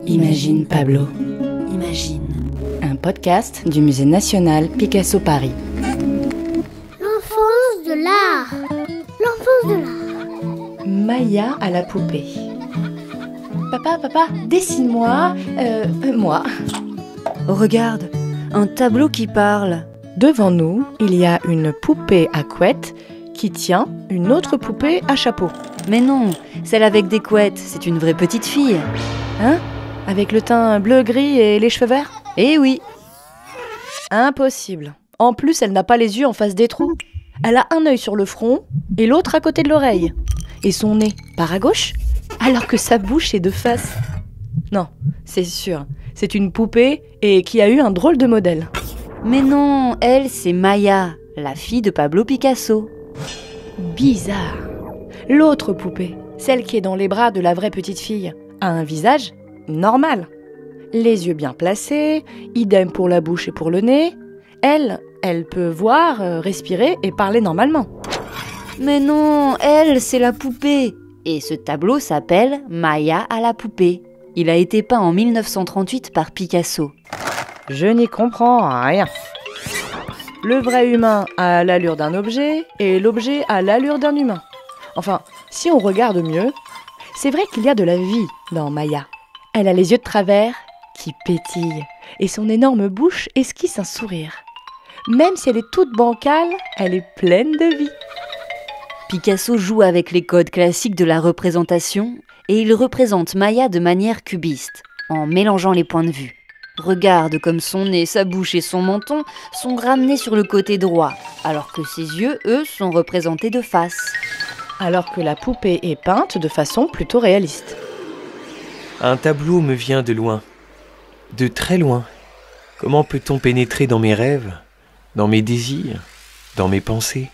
Imagine Pablo. Imagine. Un podcast du Musée national Picasso Paris. L'enfance de l'art. L'enfance de l'art. Maya à la poupée. Papa, dessine-moi, moi. Regarde, un tableau qui parle. Devant nous, il y a une poupée à couette qui tient une autre poupée à chapeau. Mais non, celle avec des couettes, c'est une vraie petite fille. Hein ? Avec le teint bleu-gris et les cheveux verts ? Eh oui. Impossible. En plus, elle n'a pas les yeux en face des trous. Elle a un œil sur le front et l'autre à côté de l'oreille. Et son nez part à gauche, alors que sa bouche est de face. Non, c'est sûr, c'est une poupée et qui a eu un drôle de modèle. Mais non, elle, c'est Maya, la fille de Pablo Picasso. Bizarre. L'autre poupée, celle qui est dans les bras de la vraie petite fille, a un visage normal. Les yeux bien placés, idem pour la bouche et pour le nez. Elle peut voir, respirer et parler normalement. Mais non, elle, c'est la poupée. Et ce tableau s'appelle Maya à la poupée. Il a été peint en 1938 par Picasso. Je n'y comprends rien. Le vrai humain a l'allure d'un objet et l'objet a l'allure d'un humain. Enfin, si on regarde mieux, c'est vrai qu'il y a de la vie dans Maya. Elle a les yeux de travers qui pétillent et son énorme bouche esquisse un sourire. Même si elle est toute bancale, elle est pleine de vie. Picasso joue avec les codes classiques de la représentation et il représente Maya de manière cubiste, en mélangeant les points de vue. Regarde comme son nez, sa bouche et son menton sont ramenés sur le côté droit, alors que ses yeux, eux, sont représentés de face. Alors que la poupée est peinte de façon plutôt réaliste. Un tableau me vient de loin, de très loin. Comment peut-on pénétrer dans mes rêves, dans mes désirs, dans mes pensées ?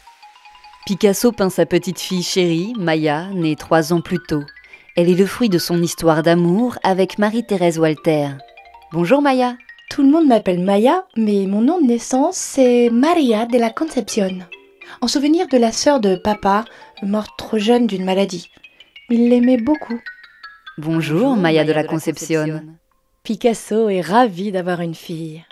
Picasso peint sa petite fille chérie, Maya, née 3 ans plus tôt. Elle est le fruit de son histoire d'amour avec Marie-Thérèse Walter. Bonjour Maya. Tout le monde m'appelle Maya, mais mon nom de naissance c'est Maria de la Concepción. En souvenir de la sœur de papa, morte trop jeune d'une maladie. Il l'aimait beaucoup. Bonjour Maya de la Concepción. Picasso est ravi d'avoir une fille.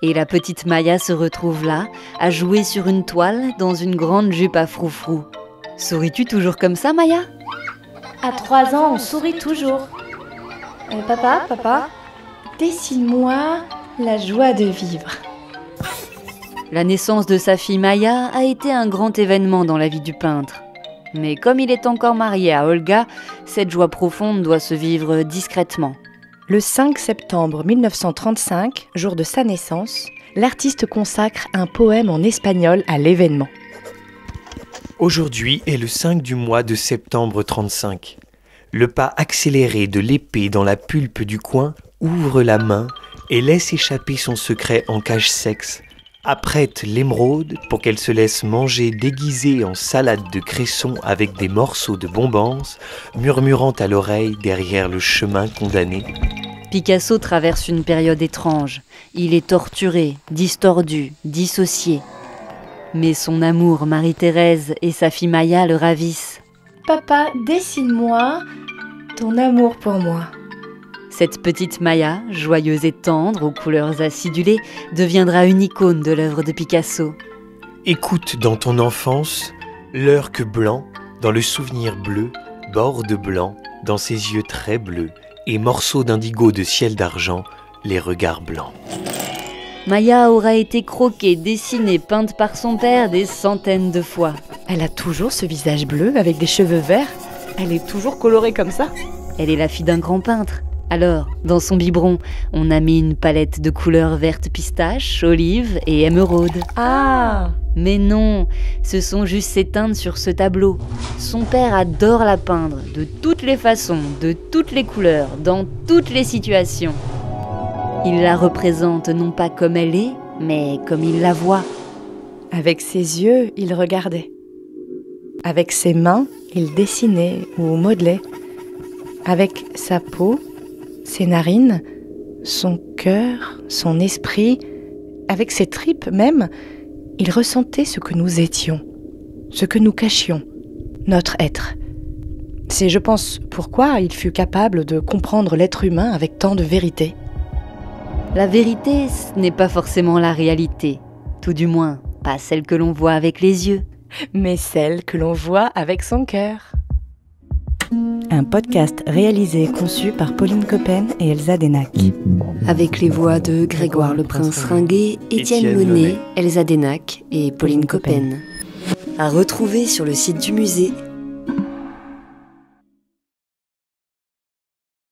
Et la petite Maya se retrouve là, à jouer sur une toile dans une grande jupe à froufrou. Souris-tu toujours comme ça, Maya ? À 3 ans, on sourit toujours. Papa, dessine-moi la joie de vivre. La naissance de sa fille Maya a été un grand événement dans la vie du peintre. Mais comme il est encore marié à Olga, cette joie profonde doit se vivre discrètement. Le 5 septembre 1935, jour de sa naissance, l'artiste consacre un poème en espagnol à l'événement. Aujourd'hui est le 5 du mois de septembre 35. Le pas accéléré de l'épée dans la pulpe du coin ouvre la main et laisse échapper son secret en cache-sexe. Apprête l'émeraude pour qu'elle se laisse manger déguisée en salade de cresson avec des morceaux de bombance, murmurant à l'oreille derrière le chemin condamné. Picasso traverse une période étrange. Il est torturé, distordu, dissocié. Mais son amour, Marie-Thérèse et sa fille Maya le ravissent. Papa, dessine-moi ton amour pour moi. Cette petite Maya, joyeuse et tendre, aux couleurs acidulées, deviendra une icône de l'œuvre de Picasso. Écoute dans ton enfance l'heure que blanc, dans le souvenir bleu, borde blanc, dans ses yeux très bleus, et morceaux d'indigo de ciel d'argent, les regards blancs. Maya aura été croquée, dessinée, peinte par son père des centaines de fois. Elle a toujours ce visage bleu avec des cheveux verts. Elle est toujours colorée comme ça. Elle est la fille d'un grand peintre. Alors, dans son biberon, on a mis une palette de couleurs vertes pistache, olive et émeraude. Ah ! Mais non, ce sont juste ses teintes sur ce tableau. Son père adore la peindre, de toutes les façons, de toutes les couleurs, dans toutes les situations. Il la représente non pas comme elle est, mais comme il la voit. Avec ses yeux, il regardait. Avec ses mains, il dessinait ou modelait. Avec sa peau, ses narines, son cœur, son esprit, avec ses tripes même, il ressentait ce que nous étions, ce que nous cachions, notre être. C'est, je pense, pourquoi il fut capable de comprendre l'être humain avec tant de vérité. La vérité, ce n'est pas forcément la réalité. Tout du moins, pas celle que l'on voit avec les yeux. Mais celle que l'on voit avec son cœur. Un podcast réalisé et conçu par Pauline Coppen et Elsa Denac. Avec les voix de Grégoire le Prince Ringuet, Étienne Monet, Elsa Denac et Pauline Coppen. À retrouver sur le site du musée